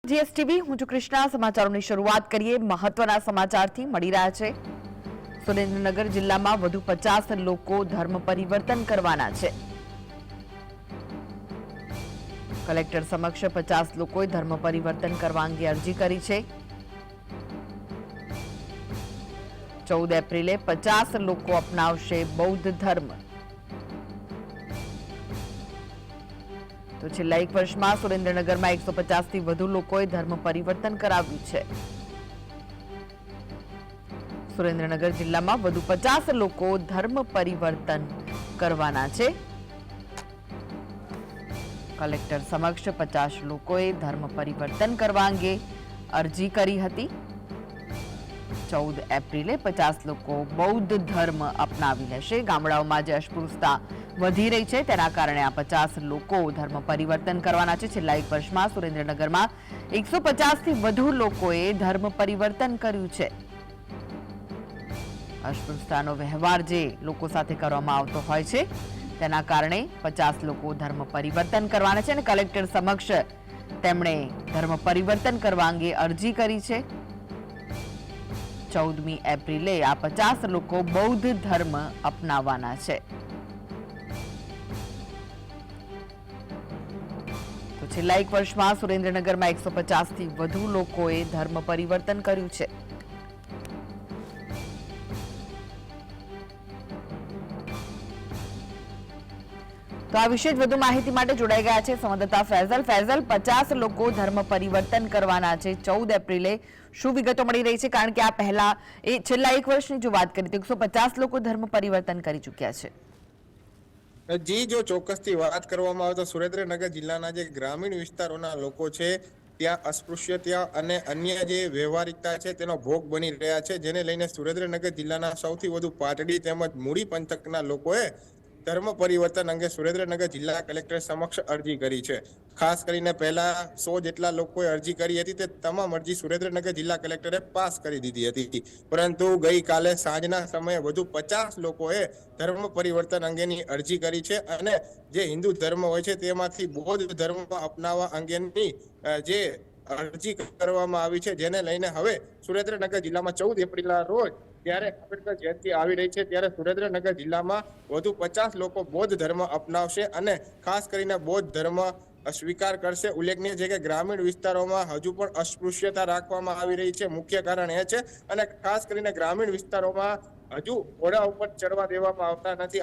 GSTV હું છું કૃષ્ણા। સમાચારોની શરૂઆત કરીએ મહત્વના સમાચારથી મળી રહ્યા છે। સુરેન્દ્રનગર જિલ્લામાં વધુ 50 લોકો ધર્મ પરિવર્તન કરવાના છે। કલેક્ટર સમક્ષ 50 લોકોએ ધર્મ પરિવર્તન કરવા અંગે અરજી કરી છે। 14 એપ્રિલે 50 લોકો અપનાવશે બૌદ્ધ ધર્મ। તો છેલ્લા એક વર્ષમાં સુરેન્દ્રનગરમાં 150 થી વધુ લોકોએ ધર્મ પરિવર્તન કરાવ્યું છે। સુરેન્દ્રનગર જિલ્લામાં વધુ 50 લોકો ધર્મ પરિવર્તન કરવાના છે। કલેક્ટર સમક્ષ 50 લોકોએ ધર્મ પરિવર્તન કરવા અંગે અરજી કરી હતી। 14 એપ્રિલે 50 લોકો બૌદ્ધ ધર્મ અપનાવી લેશે। ગામડાઓમાં જે અસ્પૃશ્યતા વધી રહી છે તેના કારણે આ 50 લોકો ધર્મ પરિવર્તન કરવાના છે। છેલ્લા એક વર્ષમાં સુરેન્દ્રનગરમાં 150 થી વધુ લોકોએ ધર્મ પરિવર્તન કર્યું છે। અસ્પૃશ્યતાનો વ્યવહાર જે લોકો સાથે કરવામાં આવતો હોય છે તેના કારણે 50 લોકો ધર્મ પરિવર્તન કરવાના છે અને કલેક્ટર સમક્ષ તેમણે ધર્મ પરિવર્તન કરવા અંગે અરજી કરી છે। 14મી એપ્રિલે આ 50 લોકો બૌદ્ધ ધર્મ અપનાવવાના છે। તો છેલ્લા એક વર્ષમાં સુરેન્દ્રનગરમાં 150 થી વધુ લોકોએ ધર્મ પરિવર્તન કર્યું છે। તો આ વિશે વધુ માહિતી માટે જોડાઈ ગયા છે સંવાદદાતા ફૈઝલ। ફૈઝલ, 50 લોકો ધર્મ પરિવર્તન કરવાના છે 14 એપ્રિલે, શું વિગતો મળી રહી છે? કારણ કે આ પહેલા છેલ્લા એક વર્ષની જો વાત કરીએ તો 150 લોકો ધર્મ પરિવર્તન કરી ચૂક્યા છે। જી, જો ચોક્કસથી વાત કરવામાં આવે તો સુરેન્દ્રનગર જિલ્લાના જે ગ્રામીણ વિસ્તારોના લોકો છે ત્યાં અસ્પૃશ્યતા અને અન્ય જે વ્યવહારિકતા છે તેનો ભોગ બની રહ્યા છે, જેને લઈને સુરેન્દ્રનગર જિલ્લાના સૌથી વધુ પાટડી તેમજ મૂડી પંથકના લોકોએ ધર્મ પરિવર્તન અંગે સુરેન્દ્રનગર જિલ્લા કલેક્ટર સમક્ષ અરજી કરી છે। ખાસ કરીને પહેલા 100 જેટલા લોકોએ અરજી કરી હતી તે તમામ અરજી સુરેન્દ્રનગર જિલ્લા કલેક્ટરે પાસ કરી દીધી હતી, પરંતુ ગઈકાલે સાંજના સમયે વધુ 50 લોકોએ ધર્મ પરિવર્તન અંગેની અરજી કરી છે અને જે હિન્દુ ધર્મ હોય છે તેમાંથી બૌદ્ધ ધર્મ અપનાવવા અંગેની જે અરજી કરવામાં આવી છે, જેને લઈને હવે સુરેન્દ્રનગર જિલ્લામાં 14 એપ્રિલના રોજ ત્યારે આંબેડકર જયંતિ આવી રહી છે ત્યારે સુરેન્દ્રનગર જિલ્લામાં વધુ 50 લોકો બૌદ્ધ ધર્મ અપનાવશે અને ખાસ કરીને બૌદ્ધ ધર્મ સ્વીકાર કરશે। ઉલ્લેખનીય છે કે ગ્રામીણ વિસ્તારોમાં હજુ પણ અસ્પૃશ્યતા રાખવામાં આવી રહી છે। મુખ્ય કારણ એ છે અને ખાસ કરીને ગ્રામીણ વિસ્તારોમાં હજુ ઘોડા ઉપર ચડવા દેવામાં આવતા નથી।